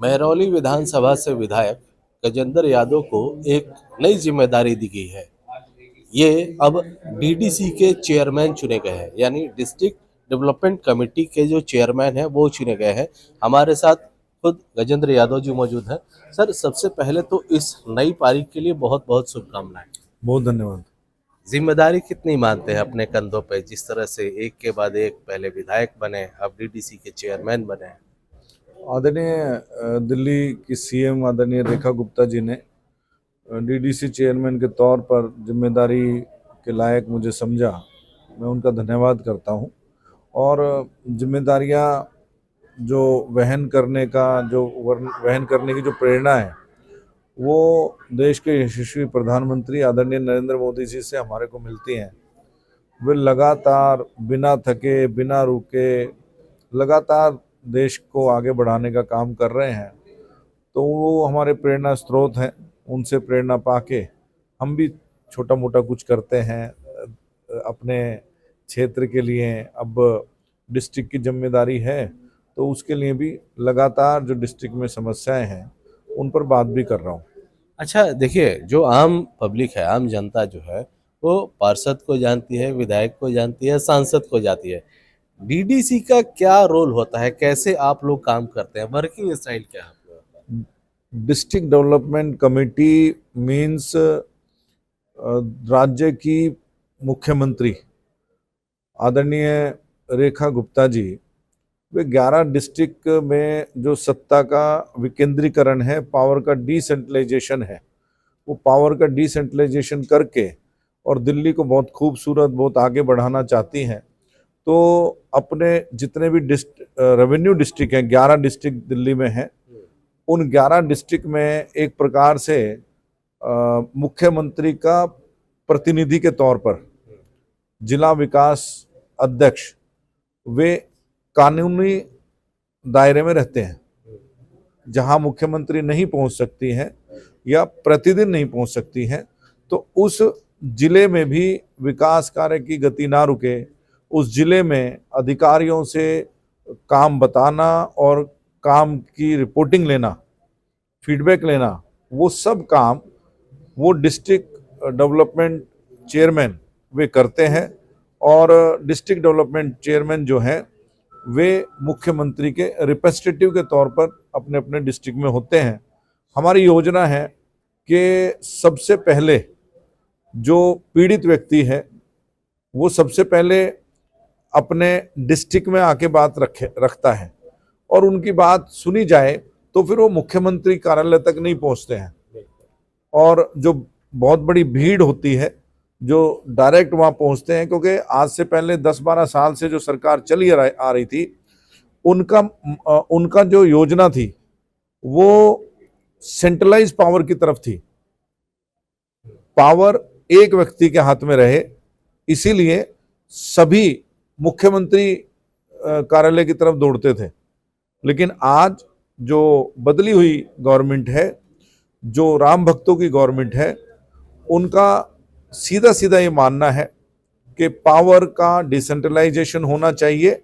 महरौली विधानसभा से विधायक गजेंद्र यादव को एक नई जिम्मेदारी दी गई है। ये अब डीडीसी के चेयरमैन चुने गए हैं, यानी डिस्ट्रिक्ट डेवलपमेंट कमेटी के जो चेयरमैन हैं वो चुने गए हैं। हमारे साथ खुद गजेंद्र यादव जी मौजूद हैं। सर, सबसे पहले तो इस नई पारी के लिए बहुत बहुत शुभकामनाएं। बहुत धन्यवाद। जिम्मेदारी कितनी मानते हैं अपने कंधों पे, जिस तरह से एक के बाद एक पहले विधायक बने, अब डीडीसी के चेयरमैन बने? आदरणीय दिल्ली की सीएम आदरणीय रेखा गुप्ता जी ने डीडीसी चेयरमैन के तौर पर जिम्मेदारी के लायक मुझे समझा। मैं उनका धन्यवाद करता हूं। और जिम्मेदारियां जो वहन करने की जो प्रेरणा है, वो देश के यशस्वी प्रधानमंत्री आदरणीय नरेंद्र मोदी जी से हमारे को मिलती हैं। वे लगातार बिना थके बिना रुके लगातार देश को आगे बढ़ाने का काम कर रहे हैं। तो वो हमारे प्रेरणा स्रोत हैं। उनसे प्रेरणा पाके हम भी छोटा मोटा कुछ करते हैं अपने क्षेत्र के लिए। अब डिस्ट्रिक्ट की जिम्मेदारी है, तो उसके लिए भी लगातार जो डिस्ट्रिक्ट में समस्याएं हैं उन पर बात भी कर रहा हूँ। अच्छा, देखिए, जो आम पब्लिक है, आम जनता जो है, वो पार्षद को जानती है, विधायक को जानती है, सांसद को जानती है। डीडीसी का क्या रोल होता है, कैसे आप लोग काम करते हैं, वर्किंग स्टाइल क्या है आप लोगों का? डिस्ट्रिक्ट डेवलपमेंट कमेटी मीन्स राज्य की मुख्यमंत्री आदरणीय रेखा गुप्ता जी, वे 11 डिस्ट्रिक्ट में जो सत्ता का विकेंद्रीकरण है, पावर का डिसेंट्रलाइजेशन है, वो पावर का डिसेंट्रलाइजेशन करके और दिल्ली को बहुत खूबसूरत, बहुत आगे बढ़ाना चाहती हैं। तो अपने जितने भी रेवेन्यू डिस्ट्रिक्ट हैं, 11 डिस्ट्रिक्ट दिल्ली में हैं, उन 11 डिस्ट्रिक्ट में एक प्रकार से मुख्यमंत्री का प्रतिनिधि के तौर पर जिला विकास अध्यक्ष वे कानूनी दायरे में रहते हैं। जहां मुख्यमंत्री नहीं पहुंच सकती हैं या प्रतिदिन नहीं पहुंच सकती हैं, तो उस जिले में भी विकास कार्य की गति ना रुके, उस जिले में अधिकारियों से काम बताना और काम की रिपोर्टिंग लेना, फीडबैक लेना, वो सब काम वो डिस्ट्रिक्ट डेवलपमेंट चेयरमैन वे करते हैं। और डिस्ट्रिक्ट डेवलपमेंट चेयरमैन जो हैं, वे मुख्यमंत्री के रिप्रेजेंटेटिव के तौर पर अपने अपने डिस्ट्रिक्ट में होते हैं। हमारी योजना है कि सबसे पहले जो पीड़ित व्यक्ति है, वो सबसे पहले अपने डिस्ट्रिक्ट में आके बात रखता है और उनकी बात सुनी जाए, तो फिर वो मुख्यमंत्री कार्यालय तक नहीं पहुंचते हैं। और जो बहुत बड़ी भीड़ होती है, जो डायरेक्ट वहां पहुंचते हैं, क्योंकि आज से पहले 10-12 साल से जो सरकार चली आ रही थी, उनका जो योजना थी वो सेंट्रलाइज पावर की तरफ थी। पावर एक व्यक्ति के हाथ में रहे, इसीलिए सभी मुख्यमंत्री कार्यालय की तरफ दौड़ते थे। लेकिन आज जो बदली हुई गवर्नमेंट है, जो राम भक्तों की गवर्नमेंट है, उनका सीधा सीधा ये मानना है कि पावर का डिसेंट्रलाइजेशन होना चाहिए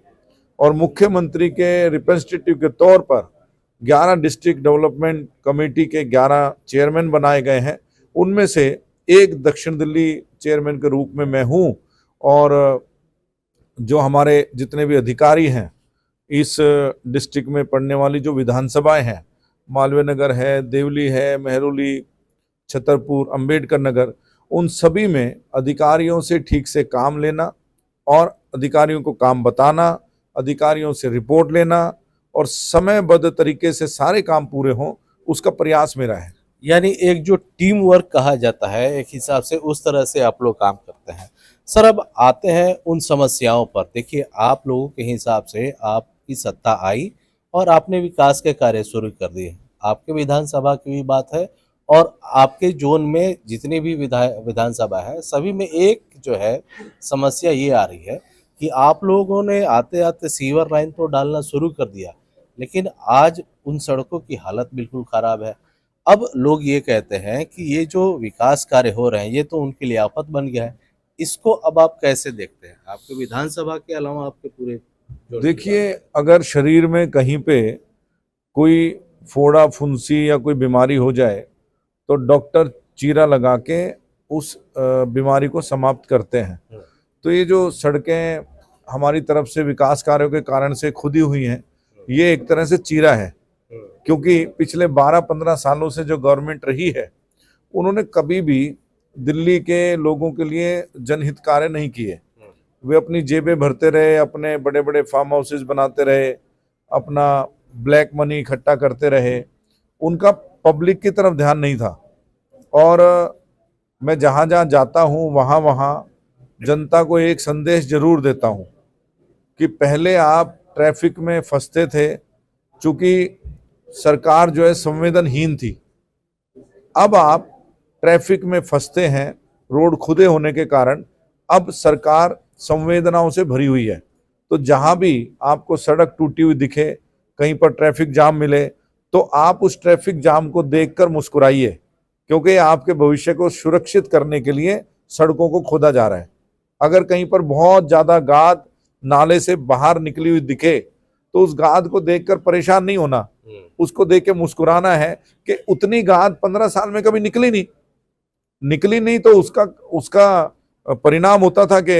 और मुख्यमंत्री के रिप्रेजेंटेटिव के तौर पर 11 डिस्ट्रिक्ट डेवलपमेंट कमेटी के 11 चेयरमैन बनाए गए हैं। उनमें से एक दक्षिण दिल्ली चेयरमैन के रूप में मैं हूं। और जो हमारे जितने भी अधिकारी हैं, इस डिस्ट्रिक्ट में पड़ने वाली जो विधानसभाएं हैं, मालवीय नगर है, देवली है, महरौली, छतरपुर, अंबेडकर नगर, उन सभी में अधिकारियों से ठीक से काम लेना और अधिकारियों को काम बताना, अधिकारियों से रिपोर्ट लेना और समयबद्ध तरीके से सारे काम पूरे हों, उसका प्रयास मेरा है। यानी एक जो टीम वर्क कहा जाता है, एक हिसाब से उस तरह से आप लोग काम करते हैं। सर, अब आते हैं उन समस्याओं पर। देखिए, आप लोगों के हिसाब से आपकी सत्ता आई और आपने विकास के कार्य शुरू कर दिए। आपके विधानसभा की भी बात है और आपके जोन में जितनी भी विधानसभा है, सभी में एक जो है समस्या ये आ रही है कि आप लोगों ने आते आते सीवर लाइन तो डालना शुरू कर दिया, लेकिन आज उन सड़कों की हालत बिल्कुल खराब है। अब लोग ये कहते हैं कि ये जो विकास कार्य हो रहे हैं, ये तो उनके लिए आफत बन गया है। इसको अब आप कैसे देखते हैं, आपके विधानसभा के अलावा आपके पूरे जोन की बात देखिए, अगर शरीर में कहीं पे कोई फोड़ा फुंसी या कोई बीमारी हो जाए तो डॉक्टर चीरा लगा के उस बीमारी को समाप्त करते हैं। तो ये जो सड़कें हमारी तरफ से विकास कार्यों के कारण से खुदी हुई हैं, ये एक तरह से चीरा है, क्योंकि पिछले 12-15 सालों से जो गवर्नमेंट रही है उन्होंने कभी भी दिल्ली के लोगों के लिए जनहित कार्य नहीं किए। वे अपनी जेबें भरते रहे, अपने बड़े बड़े फार्म हाउसेस बनाते रहे, अपना ब्लैक मनी इकट्ठा करते रहे, उनका पब्लिक की तरफ ध्यान नहीं था। और मैं जहाँ जहाँ जाता हूँ वहाँ वहाँ जनता को एक संदेश जरूर देता हूँ कि पहले आप ट्रैफिक में फंसते थे, चूंकि सरकार जो है संवेदनहीन थी। अब आप ट्रैफिक में फंसते हैं रोड खुदे होने के कारण, अब सरकार संवेदनाओं से भरी हुई है। तो जहां भी आपको सड़क टूटी हुई दिखे, कहीं पर ट्रैफिक जाम मिले, तो आप उस ट्रैफिक जाम को देखकर मुस्कुराइए, क्योंकि आपके भविष्य को सुरक्षित करने के लिए सड़कों को खोदा जा रहा है। अगर कहीं पर बहुत ज्यादा गाद नाले से बाहर निकली हुई दिखे तो उस गाद को देखकर परेशान नहीं होना, उसको देख के मुस्कुराना है कि उतनी गाद 15 साल में कभी निकली नहीं तो उसका परिणाम होता था कि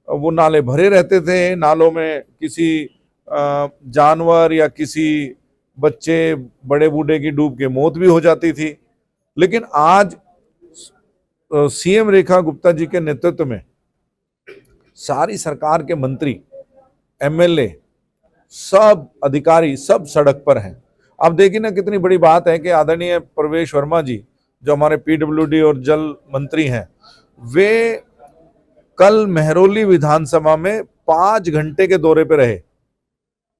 वो नाले भरे रहते थे, नालों में किसी जानवर या किसी बच्चे बड़े बूढ़े की डूब के मौत भी हो जाती थी। लेकिन आज सीएम रेखा गुप्ता जी के नेतृत्व में सारी सरकार के मंत्री, एमएलए, सब अधिकारी सब सड़क पर हैं। अब देखिए ना, कितनी बड़ी बात है कि आदरणीय प्रवेश वर्मा जी जो हमारे पीडब्ल्यूडी और जल मंत्री हैं, वे कल मेहरौली विधानसभा में 5 घंटे के दौरे पे रहे।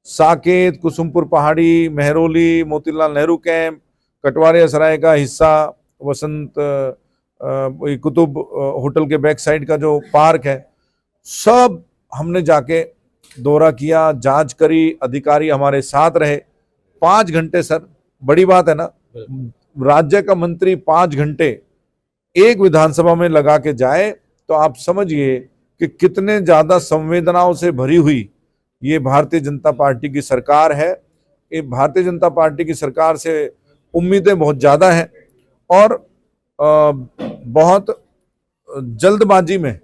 साकेत, कुसुमपुर पहाड़ी, मेहरौली, मोतीलाल नेहरू कैंप, कटवारिया सराय का हिस्सा, वसंत कुतुब होटल के बैक साइड का जो पार्क है, सब हमने जाके दौरा किया, जांच करी, अधिकारी हमारे साथ रहे। 5 घंटे सर, बड़ी बात है ना। राज्य का मंत्री 5 घंटे एक विधानसभा में लगा के जाए तो आप समझिए कि कितने ज्यादा संवेदनाओं से भरी हुई ये भारतीय जनता पार्टी की सरकार है। ये भारतीय जनता पार्टी की सरकार से उम्मीदें बहुत ज्यादा हैं और बहुत जल्दबाजी में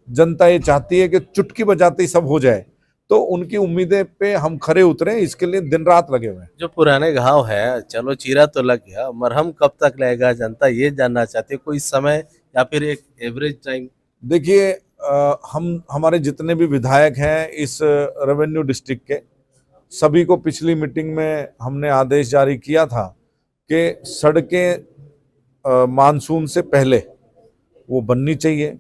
जनता ये चाहती है कि चुटकी बजाते ही सब हो जाए, तो उनकी उम्मीदें पे हम खरे उतरे, इसके लिए दिन रात लगे हुए हैं। जो पुराने घाव है, चलो चीरा तो लग गया, मरहम कब तक लगेगा, जनता ये जानना चाहती है, कोई समय या फिर एक एवरेज टाइम? देखिए, हमारे जितने भी विधायक हैं इस रेवेन्यू डिस्ट्रिक्ट के, सभी को पिछली मीटिंग में हमने आदेश जारी किया था कि सड़कें मानसून से पहले वो बननी चाहिए।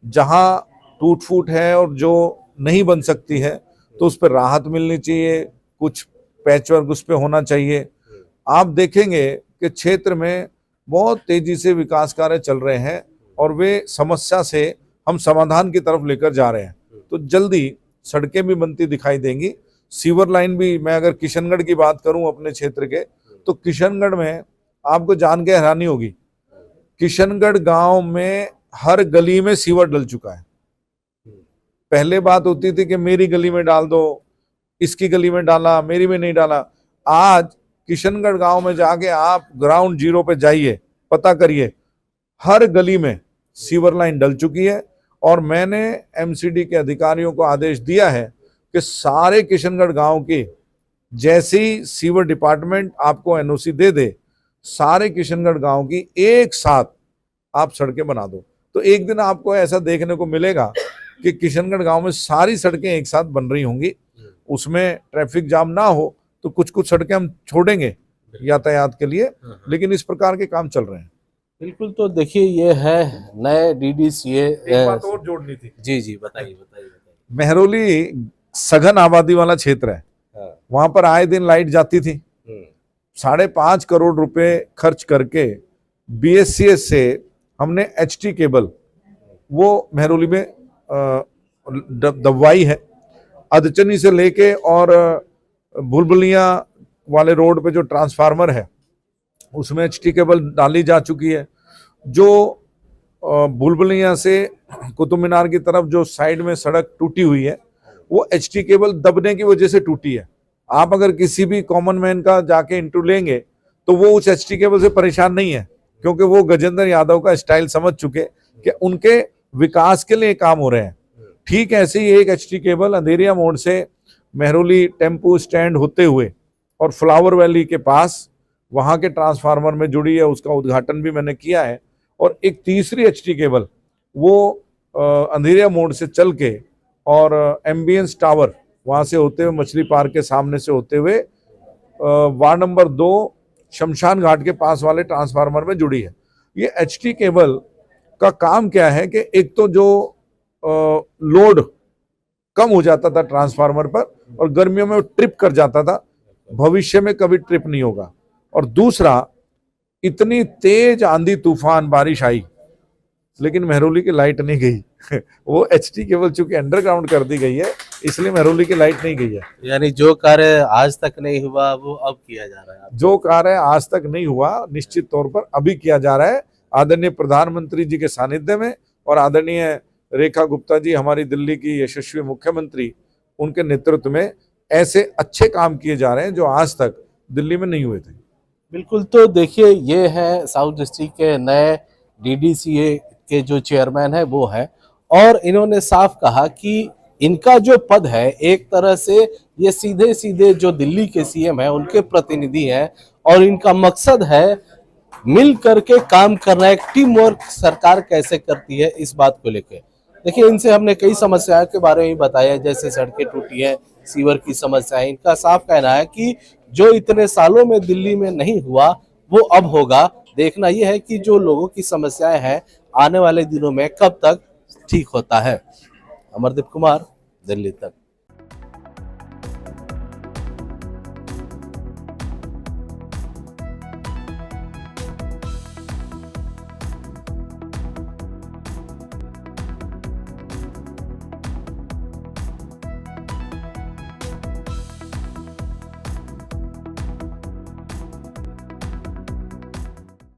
जहां टूट फूट है और जो नहीं बन सकती है तो उस पर राहत मिलनी चाहिए, कुछ पैचवर्क उस पर होना चाहिए। आप देखेंगे कि क्षेत्र में बहुत तेजी से विकास कार्य चल रहे हैं और वे समस्या से हम समाधान की तरफ लेकर जा रहे हैं, तो जल्दी सड़कें भी बनती दिखाई देंगी। सीवर लाइन भी, मैं अगर किशनगढ़ की बात करूं अपने क्षेत्र के, तो किशनगढ़ में आपको जान के हैरानी होगी, किशनगढ़ गांव में हर गली में सीवर डल चुका है। पहले बात होती थी कि मेरी गली में डाल दो, इसकी गली में डाला, मेरी में नहीं डाला। आज किशनगढ़ गांव में जाके आप ग्राउंड जीरो पे जाइए, पता करिए, हर गली में सीवर लाइन डल चुकी है। और मैंने एमसीडी के अधिकारियों को आदेश दिया है कि सारे किशनगढ़ गांव की जैसे ही सीवर डिपार्टमेंट आपको एनओसी दे दे, सारे किशनगढ़ गांव की एक साथ आप सड़कें बना दो। तो एक दिन आपको ऐसा देखने को मिलेगा कि किशनगढ़ गांव में सारी सड़कें एक साथ बन रही होंगी, उसमें ट्रैफिक जाम ना हो, तो कुछ कुछ सड़कें हम छोड़ेंगे यातायात के लिए, लेकिन इस प्रकार के काम चल रहे हैं। बिल्कुल। तो देखिए, ये है नए डीडीसीए। एक बात और जोड़नी थी। जी, बताइए। मेहरौली सघन आबादी वाला क्षेत्र है, वहां पर आए दिन लाइट जाती थी। 5.5 करोड़ रुपए खर्च करके बीएससीएस से हमने एचटी केबल वो मेहरौली में दबवाई है। अदचनी से लेके और भुलभुलिया वाले रोड पे जो ट्रांसफार्मर है उसमें एचटी केबल डाली जा चुकी है। जो भुलभुलिया से कुतुब मीनार की तरफ जो साइड में सड़क टूटी हुई है, वो एचटी केबल दबने की वजह से टूटी है। आप अगर किसी भी कॉमन मैन का जाके इंटरव्यू लेंगे तो वो उस एचटी केबल से परेशान नहीं है, क्योंकि वो गजेंद्र यादव का स्टाइल समझ चुके कि उनके विकास के लिए काम हो रहे हैं। ठीक ऐसे ही एक एचटी केबल अंधेरिया मोड़ से मेहरौली टेम्पू स्टैंड होते हुए और फ्लावर वैली के पास वहां के ट्रांसफार्मर में जुड़ी है, उसका उद्घाटन भी मैंने किया है। और एक तीसरी एचटी केबल वो अंधेरिया मोड़ से चल के और एम्बियंस टावर वहां से होते हुए मछली पार्क के सामने से होते हुए वार्ड नंबर 2 शमशान घाट के पास वाले ट्रांसफार्मर में जुड़ी है। ये एचटी केबल का काम क्या है कि एक तो जो लोड कम हो जाता था ट्रांसफार्मर पर और गर्मियों में वो ट्रिप कर जाता था, भविष्य में कभी ट्रिप नहीं होगा। और दूसरा, इतनी तेज आंधी तूफान बारिश आई लेकिन मेहरौली की लाइट नहीं गई वो एचटी केबल चूंकि अंडरग्राउंड कर दी गई है, इसलिए मेहरौली की लाइट नहीं गई है। यानी जो कार्य आज तक नहीं हुआ वो अब किया जा रहा है। जो कार्य आज तक नहीं हुआ निश्चित तौर पर अभी किया जा रहा है, आदरणीय प्रधानमंत्री जी के सानिध्य में और आदरणीय रेखा गुप्ता जी हमारी दिल्ली की यशस्वी मुख्यमंत्री, उनके नेतृत्व में ऐसे अच्छे काम किए जा रहे हैं जो आज तक दिल्ली में नहीं हुए थे। बिल्कुल, तो देखिए ये है साउथ डिस्ट्रिक्ट के नए डीडीसीए के जो चेयरमैन है वो है, और इन्होंने साफ कहा कि इनका जो पद है एक तरह से ये सीधे सीधे जो दिल्ली के सीएम है उनके प्रतिनिधि हैं, और इनका मकसद है मिल करके काम करना, एक टीम वर्क सरकार कैसे करती है इस बात को लेकर। देखिए इनसे हमने कई समस्याओं के बारे में बताया, जैसे सड़कें टूटी है, सीवर की समस्या है। इनका साफ कहना है कि जो इतने सालों में दिल्ली में नहीं हुआ वो अब होगा। देखना यह है कि जो लोगों की समस्याएं हैं आने वाले दिनों में कब तक ठीक होता है। अमरदीप कुमार, दिल्ली तक।